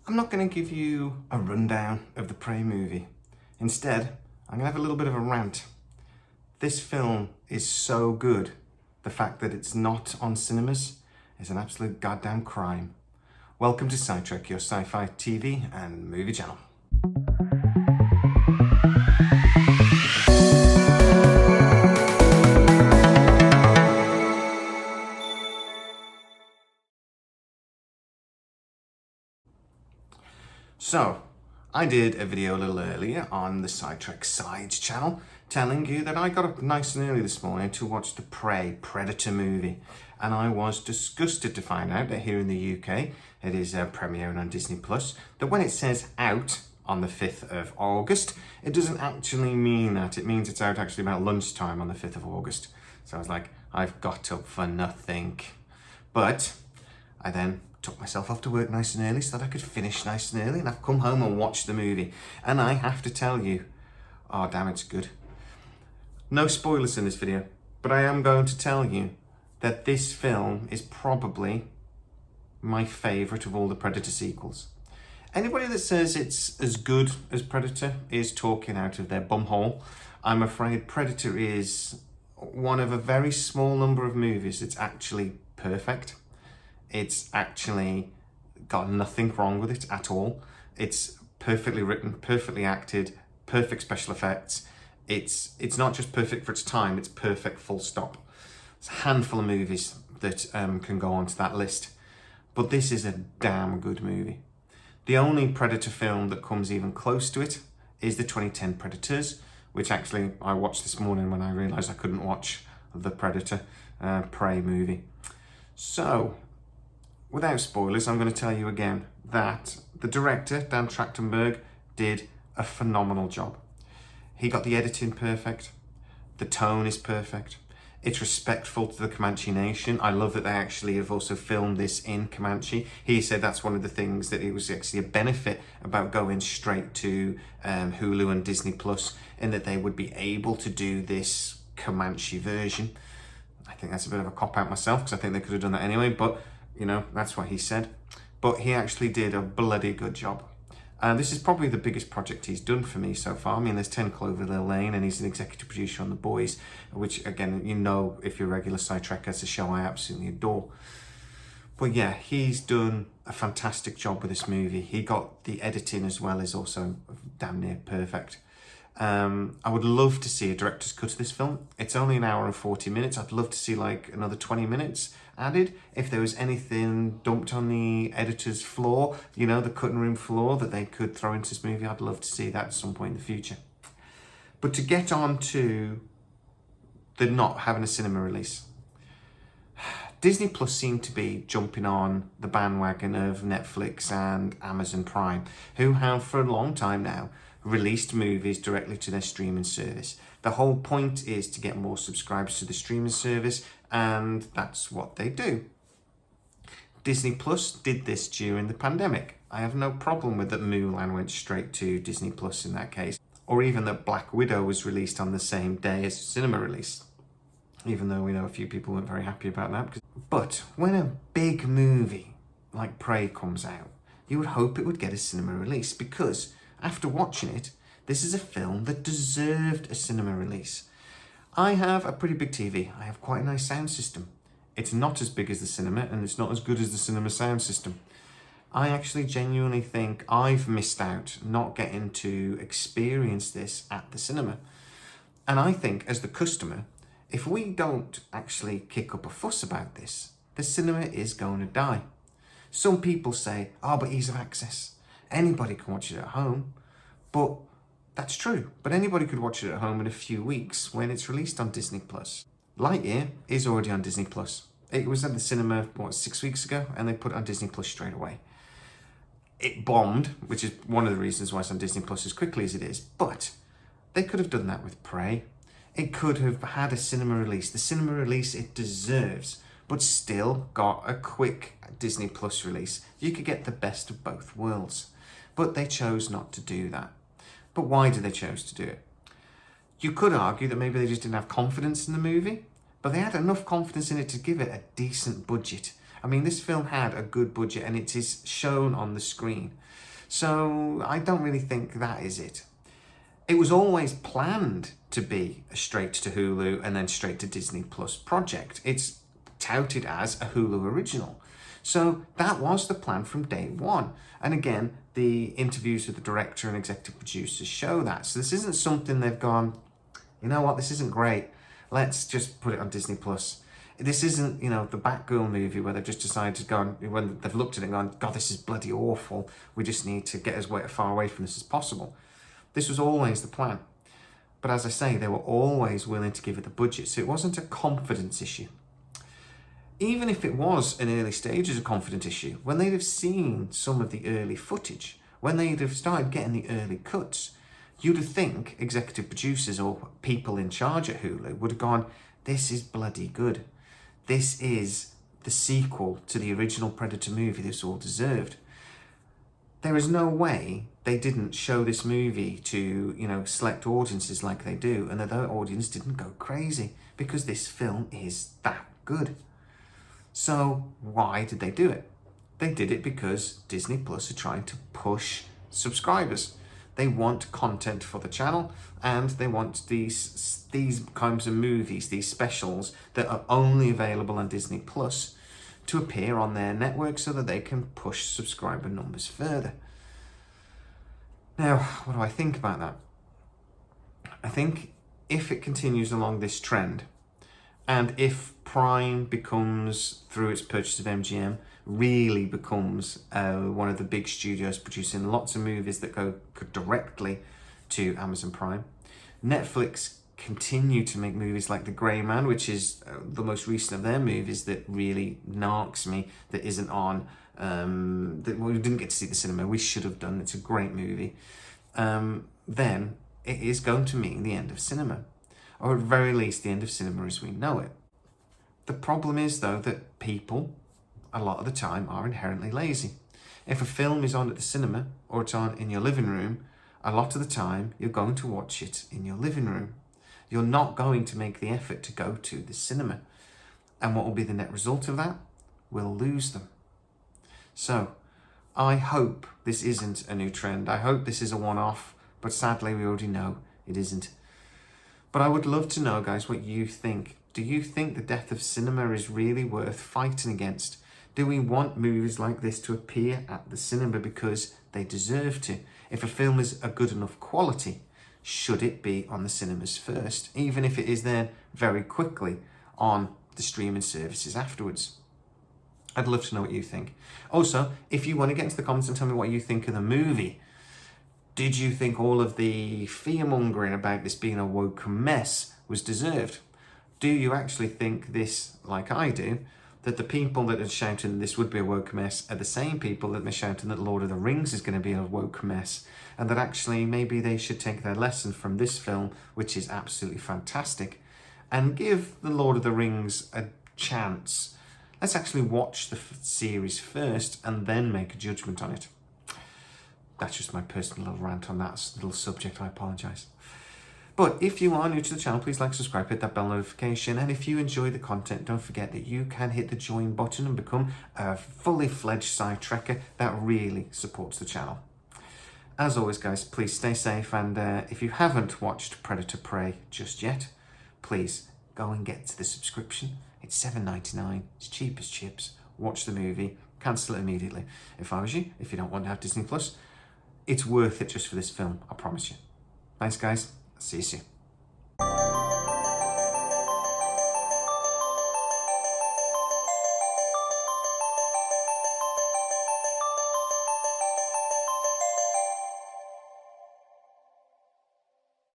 I'm not going to give you a rundown of the Prey movie. Instead, I'm going to have a little bit of a rant. This film is so good, the fact that it's not on cinemas is an absolute goddamn crime. Welcome to Sidetrek, your sci-fi TV and movie channel. So, I did a video a little earlier on the Sidetrek Sides channel telling you that I got up nice and early this morning to watch the Prey Predator movie, and I was disgusted to find out that here in the UK it is premiering on Disney Plus, that when it says out on the 5th of August, it doesn't actually mean that. It means it's out actually about lunchtime on the 5th of August. So I was like, I've got up for nothing. But I then took myself off to work nice and early so that I could finish nice and early, and I've come home and watched the movie. And I have to tell you, oh damn, it's good. No spoilers in this video, but I am going to tell you that this film is probably my favourite of all the Predator sequels. Anybody that says it's as good as Predator is talking out of their bumhole. I'm afraid Predator is one of a very small number of movies that's actually perfect. It's actually got nothing wrong with it at all. It's perfectly written, perfectly acted, perfect special effects. It's not just perfect for its time, it's perfect full stop. It's a handful of movies that can go onto that list. But this is a damn good movie. The only Predator film that comes even close to it is the 2010 Predators, which actually I watched this morning when I realised I couldn't watch the Predator Prey movie. So, without spoilers, I'm going to tell you again that the director, Dan Trachtenberg, did a phenomenal job. He got the editing perfect, the tone is perfect, it's respectful to the Comanche Nation. I love that they actually have also filmed this in Comanche. He said that's one of the things that it was actually a benefit about going straight to Hulu and Disney Plus, in that they would be able to do this Comanche version. I think that's a bit of a cop-out myself, because I think they could have done that anyway, but you know, that's what he said. But he actually did a bloody good job. This is probably the biggest project he's done for me so far. I mean, there's 10 Cloverleaf Lane, and he's an executive producer on The Boys, which, again, you know, if you're a regular Sidetrek, that's a show I absolutely adore. But yeah, he's done a fantastic job with this movie. He got the editing as well as also damn near perfect. I would love to see a director's cut of this film. It's only an hour and 40 minutes. I'd love to see like another 20 minutes added. If there was anything dumped on the editor's floor, you know, the cutting room floor, that they could throw into this movie, I'd love to see that at some point in the future. But to get on to the not having a cinema release, Disney Plus seemed to be jumping on the bandwagon of Netflix and Amazon Prime, who have for a long time now released movies directly to their streaming service. The whole point is to get more subscribers to the streaming service, and that's what they do. Disney Plus did this during the pandemic. I have no problem with that Mulan went straight to Disney Plus in that case, or even that Black Widow was released on the same day as cinema release, even though we know a few people weren't very happy about that. But when a big movie like Prey comes out, you would hope it would get a cinema release, because after watching it, this is a film that deserved a cinema release. I have a pretty big TV. I have quite a nice sound system. It's not as big as the cinema, and it's not as good as the cinema sound system. I actually genuinely think I've missed out not getting to experience this at the cinema. And I think, as the customer, if we don't actually kick up a fuss about this, the cinema is going to die. Some people say, oh, but ease of access. Anybody can watch it at home. But that's true. But anybody could watch it at home in a few weeks when it's released on Disney Plus. Lightyear is already on Disney Plus. It was at the cinema, 6 weeks ago, and they put it on Disney Plus straight away. It bombed, which is one of the reasons why it's on Disney Plus as quickly as it is. But they could have done that with Prey. It could have had a cinema release. The cinema release it deserves, but still got a quick Disney Plus release. You could get the best of both worlds. But they chose not to do that. But why did they choose to do it? You could argue that maybe they just didn't have confidence in the movie, but they had enough confidence in it to give it a decent budget. I mean, this film had a good budget and it is shown on the screen. So I don't really think that is it. It was always planned to be a straight to Hulu and then straight to Disney Plus project. It's touted as a Hulu original. So that was the plan from day one. And again, the interviews with the director and executive producers show that. So this isn't something they've gone, you know what, this isn't great. Let's just put it on Disney Plus. This isn't, you know, the Batgirl movie where they've just decided to go, when they've looked at it and gone, God, this is bloody awful. We just need to get as far away from this as possible. This was always the plan. But as I say, they were always willing to give it the budget. So it wasn't a confidence issue. Even if it was an early stage as a confidence issue, when they'd have seen some of the early footage, when they'd have started getting the early cuts, you'd have think executive producers or people in charge at Hulu would have gone, this is bloody good. This is the sequel to the original Predator movie this all deserved. There is no way they didn't show this movie to, you know, select audiences like they do, and that their audience didn't go crazy, because this film is that good. So why did they do it? They did it because Disney Plus are trying to push subscribers. They want content for the channel, and they want these kinds of movies, these specials that are only available on Disney Plus, to appear on their network so that they can push subscriber numbers further. Now, what do I think about that? I think if it continues along this trend, and if Prime becomes, through its purchase of MGM, really becomes one of the big studios producing lots of movies that go directly to Amazon Prime, Netflix continue to make movies like The Grey Man, which is the most recent of their movies that really narks me, that isn't on, that we didn't get to see at the cinema. We should have done. It's a great movie. Then it is going to mean the end of cinema, or at very least the end of cinema as we know it. The problem is, though, that people, a lot of the time, are inherently lazy. If a film is on at the cinema, or it's on in your living room, a lot of the time you're going to watch it in your living room. You're not going to make the effort to go to the cinema. And what will be the net result of that? We'll lose them. So, I hope this isn't a new trend. I hope this is a one-off, but sadly we already know it isn't. But I would love to know, guys, what you think. Do you think the death of cinema is really worth fighting against? Do we want movies like this to appear at the cinema because they deserve to? If a film is a good enough quality, should it be on the cinemas first, even if it is then very quickly on the streaming services afterwards? I'd love to know what you think. Also, if you want to get into the comments and tell me what you think of the movie, did you think all of the fear-mongering about this being a woke mess was deserved? Do you actually think this, like I do, that the people that are shouting this would be a woke mess are the same people that are shouting that Lord of the Rings is going to be a woke mess, and that actually maybe they should take their lesson from this film, which is absolutely fantastic, and give the Lord of the Rings a chance? Let's actually watch the series first and then make a judgment on it. That's just my personal little rant on that little subject. I apologise. But if you are new to the channel, please like, subscribe, hit that bell notification. And if you enjoy the content, don't forget that you can hit the join button and become a fully fledged Sci-Trekker. That really supports the channel. As always, guys, please stay safe. And if you haven't watched Predator Prey just yet, please go and get the subscription. It's $7.99. It's cheap as chips. Watch the movie. Cancel it immediately. If I was you, if you don't want to have Disney Plus, it's worth it just for this film. I promise you. Thanks, guys. See you soon.